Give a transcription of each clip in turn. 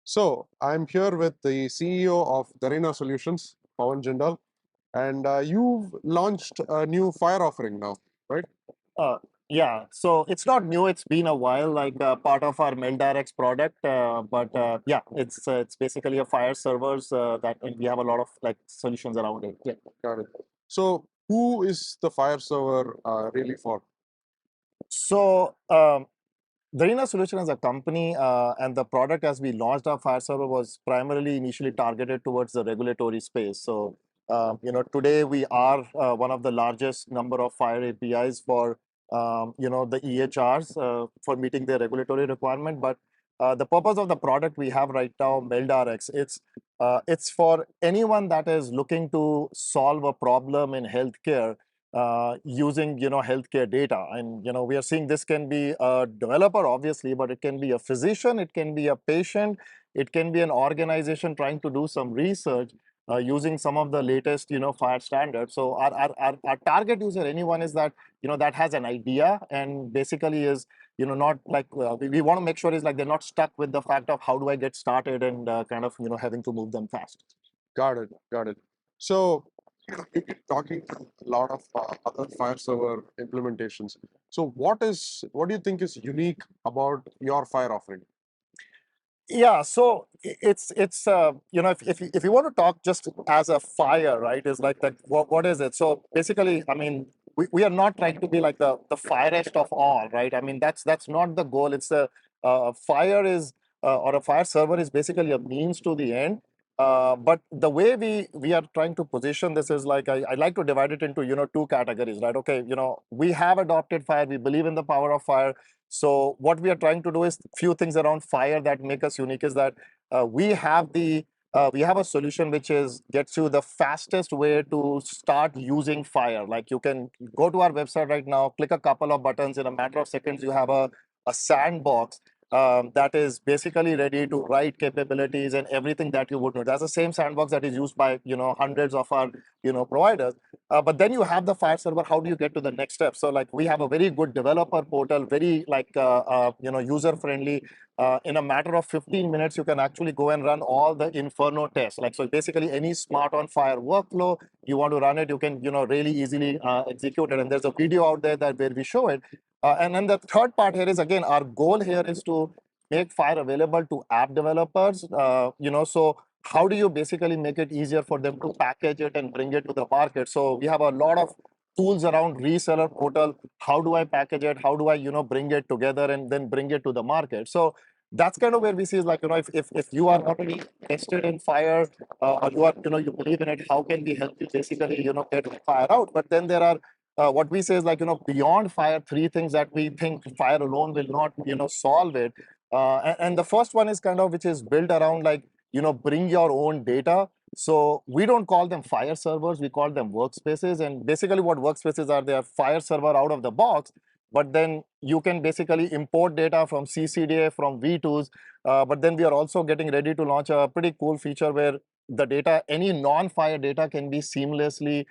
So I'm here with the CEO of Darena Solutions, Pawan Jindal, and you've launched a new fire offering now, right? Uh, yeah, so it's not new. It's been a while, like part of our MeldRx product. But yeah, it's basically a fire servers that and we have a lot of like solutions around it. Yeah. Got it. So who is the fire server really for? So Darena Solution as a company and the product as we launched our fire server was primarily initially targeted towards the regulatory space. So today we are one of the largest number of fire APIs for the EHRs for meeting their regulatory requirement. But the purpose of the product we have right now, MeldRx, it's for anyone that is looking to solve a problem in healthcare using healthcare data. And we are seeing this can be a developer obviously, but it can be a physician, it can be a patient, it can be an organization trying to do some research using some of the latest fire standards. So our target user, anyone is that that has an idea and basically is not like we want to make sure is like they're not stuck with the fact of how do I get started and kind of having to move them fast. Got it. Got it. So we've been talking to a lot of other fire server implementations. So what do you think is unique about your fire offering? Yeah, so it's if you want to talk just as a fire, right, is like that what is it? So basically, I mean, we are not trying to be like the firest of all, right? I mean, that's not the goal. It's the fire is or a fire server is basically a means to the end. But the way we are trying to position this is like I like to divide it into two categories, right? Okay, we have adopted fire, we believe in the power of fire. So what we are trying to do is few things around fire that make us unique is that we have a solution which is gets you the fastest way to start using fire. Like you can go to our website right now, click a couple of buttons, in a matter of seconds you have a sandbox that is basically ready to write capabilities and everything that you would know. That's the same sandbox that is used by hundreds of our providers. But then you have the fire server. How do you get to the next step? So like we have a very good developer portal, very like user friendly. In a matter of 15 minutes, you can actually go and run all the Inferno tests. Like so, basically any smart on fire workflow you want to run it, you can really easily execute it. And there's a video out there that where we show it. And then the third part here is again our goal here is to make fire available to app developers. So how do you basically make it easier for them to package it and bring it to the market? So we have a lot of tools around reseller portal. How do I package it? How do I bring it together and then bring it to the market? So that's kind of where we see is like if you are already tested in fire or you are you believe in it, how can we help you basically get fire out? But then there are what we say is like beyond fire, three things that we think fire alone will not solve it. And the first one is kind of which is built around like bring your own data. So we don't call them fire servers, we call them workspaces. And basically what workspaces are, they are fire server out of the box, but then you can basically import data from CCDA, from V2s. But then we are also getting ready to launch a pretty cool feature where the data, any non-fire data can be seamlessly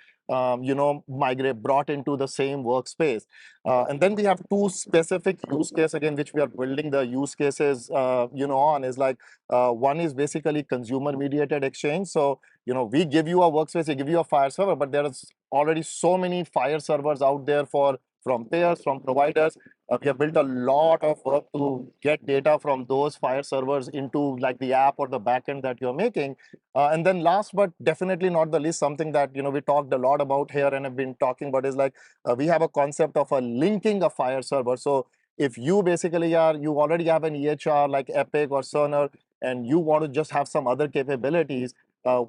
migrate, brought into the same workspace. And then we have two specific use case again, which we are building the use cases, on is like, one is basically consumer mediated exchange. So, we give you a workspace, we give you a fire server, but there is already so many fire servers out there from payers, from providers. We have built a lot of work to get data from those fire servers into like the app or the backend that you're making. And then last but definitely not the least, something that we talked a lot about here and have been talking about is like we have a concept of a linking a fire server. So if you basically you already have an EHR like Epic or Cerner, and you want to just have some other capabilities,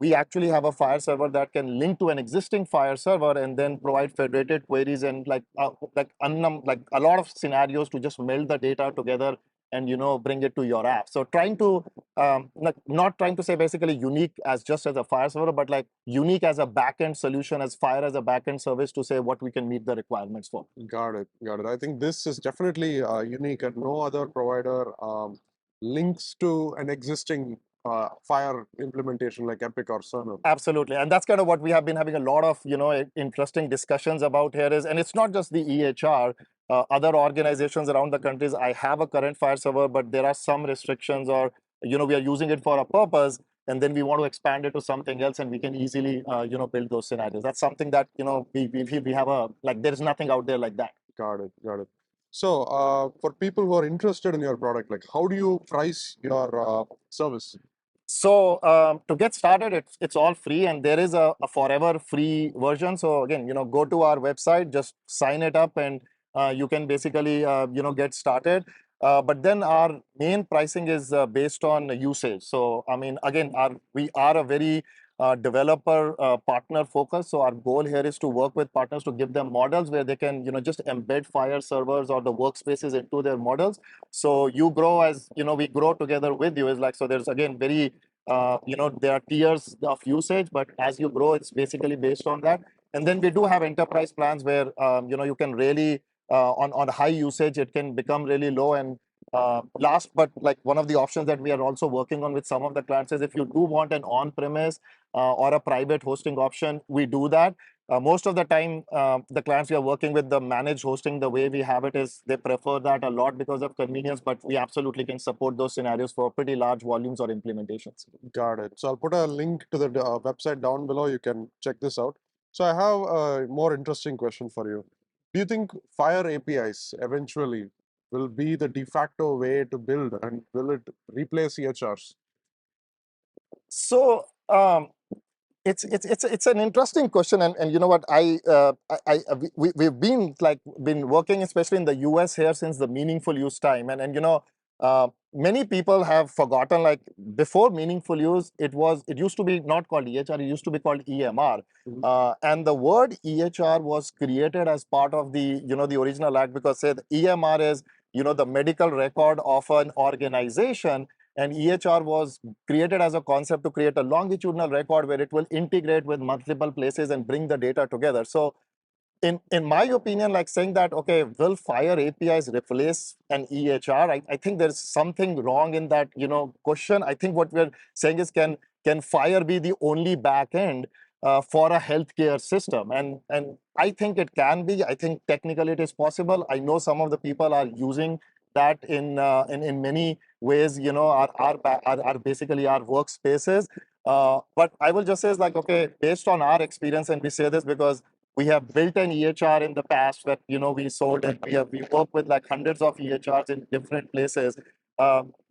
we actually have a fire server that can link to an existing fire server and then provide federated queries and like a lot of scenarios to just meld the data together and bring it to your app. So trying to not trying to say basically unique as just as a fire server, but like unique as a backend solution, as fire as a backend service to say what we can meet the requirements for. Got it. Got it. I think this is definitely unique, and no other provider links to an existing fire implementation like Epic or Cerner. Absolutely, and that's kind of what we have been having a lot of interesting discussions about here is, and it's not just the EHR. Other organizations around the countries, I have a current fire server, but there are some restrictions or we are using it for a purpose, and then we want to expand it to something else, and we can easily build those scenarios. That's something that we have a like there's nothing out there like that. Got it. Got it. So, for people who are interested in your product, like how do you price your service? So to get started, it's all free, and there is a forever free version. So again, go to our website, just sign it up, and you can basically get started. But then our main pricing is based on usage. So I mean, again, we are a very developer partner focus. So our goal here is to work with partners to give them models where they can just embed FHIR servers or the workspaces into their models. So you grow as we grow together with you. Is like, so there's again very there are tiers of usage, but as you grow, it's basically based on that. And then we do have enterprise plans where you can really on high usage it can become really low. And last, but like one of the options that we are also working on with some of the clients is if you do want an on-premise or a private hosting option, we do that. Most of the time, the clients we are working with, the managed hosting, the way we have it is they prefer that a lot because of convenience, but we absolutely can support those scenarios for pretty large volumes or implementations. Got it. So I'll put a link to the website down below. You can check this out. So I have a more interesting question for you. Do you think FHIR APIs eventually will be the de facto way to build, and will it replace EHRs? So it's an interesting question, and you know what we've been working especially in the US here since the meaningful use time, and many people have forgotten, like before meaningful use it used to be not called EHR, it used to be called EMR. And the word EHR was created as part of the original act, because say the EMR is the medical record of an organization, and EHR was created as a concept to create a longitudinal record where it will integrate with multiple places and bring the data together. So in my opinion, like saying that, okay, will FHIR APIs replace an EHR? I think there's something wrong in that question. I think what we're saying is, can FHIR be the only back end for a healthcare system? And I think it can be. I think technically it is possible. I know some of the people are using that in many ways. Are basically our workspaces. But I will just say is like, okay, based on our experience, and we say this because we have built an EHR in the past that we sold, and we work with like hundreds of EHRs in different places.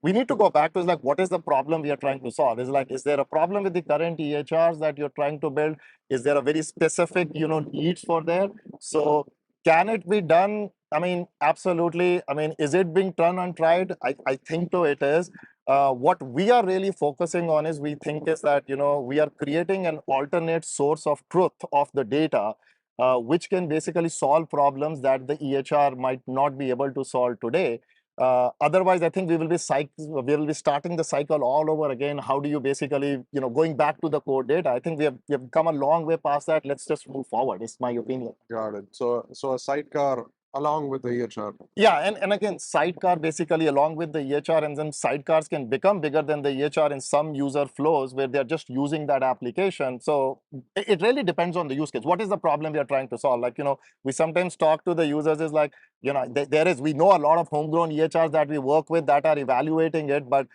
We need to go back to is like, what is the problem we are trying to solve? Is there a problem with the current EHRs that you're trying to build? Is there a very specific needs for there? So can it be done? I mean, absolutely. I mean, is it being done and tried? I think so it is. What we are really focusing on is, we think is that we are creating an alternate source of truth of the data, which can basically solve problems that the EHR might not be able to solve today. Otherwise, I think we will be starting the cycle all over again. How do you basically going back to the core data? I think we have come a long way past that. Let's just move forward. It's my opinion. Got it. So a sidecar along with the EHR. Yeah, and again, sidecar basically along with the EHR, and then sidecars can become bigger than the EHR in some user flows where they're just using that application. So it really depends on the use case. What is the problem we are trying to solve? Like, we sometimes talk to the users is like, we know a lot of homegrown EHRs that we work with that are evaluating it, but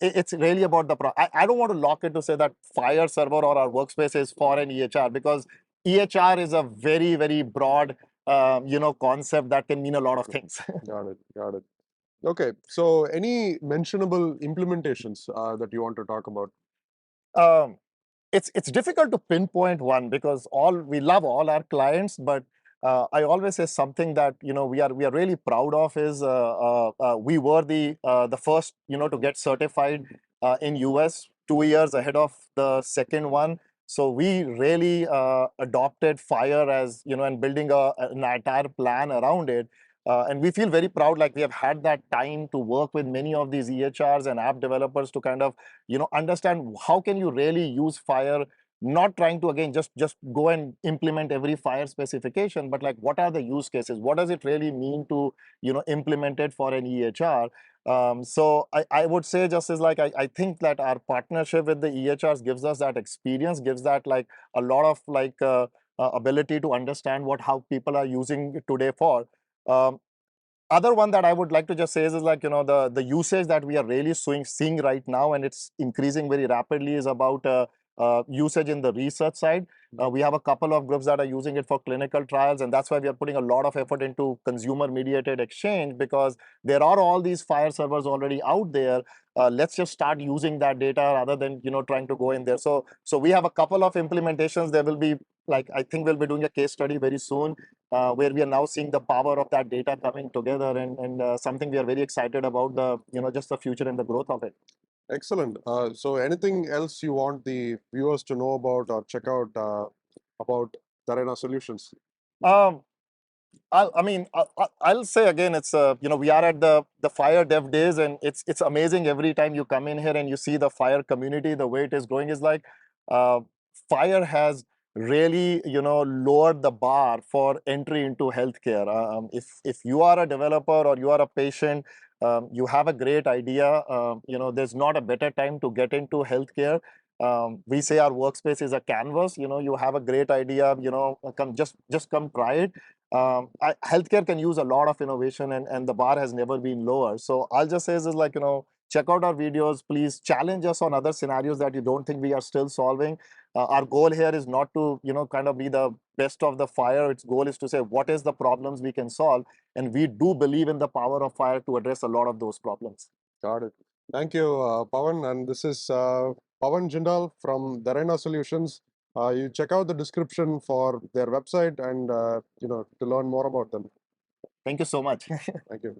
it's really about the I don't want to lock it to say that FHIR server or our workspace is for an EHR, because EHR is a very, very broad concept that can mean a lot of things. Got it. Got it. Okay. So any mentionable implementations that you want to talk about? um, it's difficult to pinpoint one, because we love all our clients, but I always say something that we are really proud of is we were the first to get certified in US 2 years ahead of the second one. So we really adopted FHIR as and building an entire plan around it. And we feel very proud, like we have had that time to work with many of these EHRs and app developers to kind of understand how can you really use FHIR, not trying to again just go and implement every FHIR specification, but like, what are the use cases? What does it really mean to implement it for an EHR? So I would say, just as like, I think that our partnership with the EHRs gives us that experience, gives that like a lot of like ability to understand how people are using it today for. Um, other one that I would like to just say is like, the usage that we are really seeing right now, and it's increasing very rapidly, is about usage in the research side. We have a couple of groups that are using it for clinical trials, and that's why we are putting a lot of effort into consumer-mediated exchange, because there are all these FHIR servers already out there. Let's just start using that data rather than trying to go in there. So we have a couple of implementations. There will be, like, I think we'll be doing a case study very soon, where we are now seeing the power of that data coming together, and something we are very excited about, the just the future and the growth of it. Excellent. So anything else you want the viewers to know about or check out about Darena Solutions? Um, I'll say again, it's we are at the FHIR Dev Days, and it's amazing every time you come in here and you see the FHIR community, the way it is growing. Is like, uh, FHIR has really lowered the bar for entry into healthcare. If you are a developer or you are a patient, you have a great idea. There's not a better time to get into healthcare. We say our workspace is a canvas. You have a great idea. Just come try it. Healthcare can use a lot of innovation, and the bar has never been lower. So I'll just say is like, check out our videos. Please challenge us on other scenarios that you don't think we are still solving. Our goal here is not to, kind of be the best of the FHIR. Its goal is to say, what is the problems we can solve? And we do believe in the power of FHIR to address a lot of those problems. Got it. Thank you, Pawan. And this is Pawan Jindal from Darena Solutions. You check out the description for their website and to learn more about them. Thank you so much. Thank you.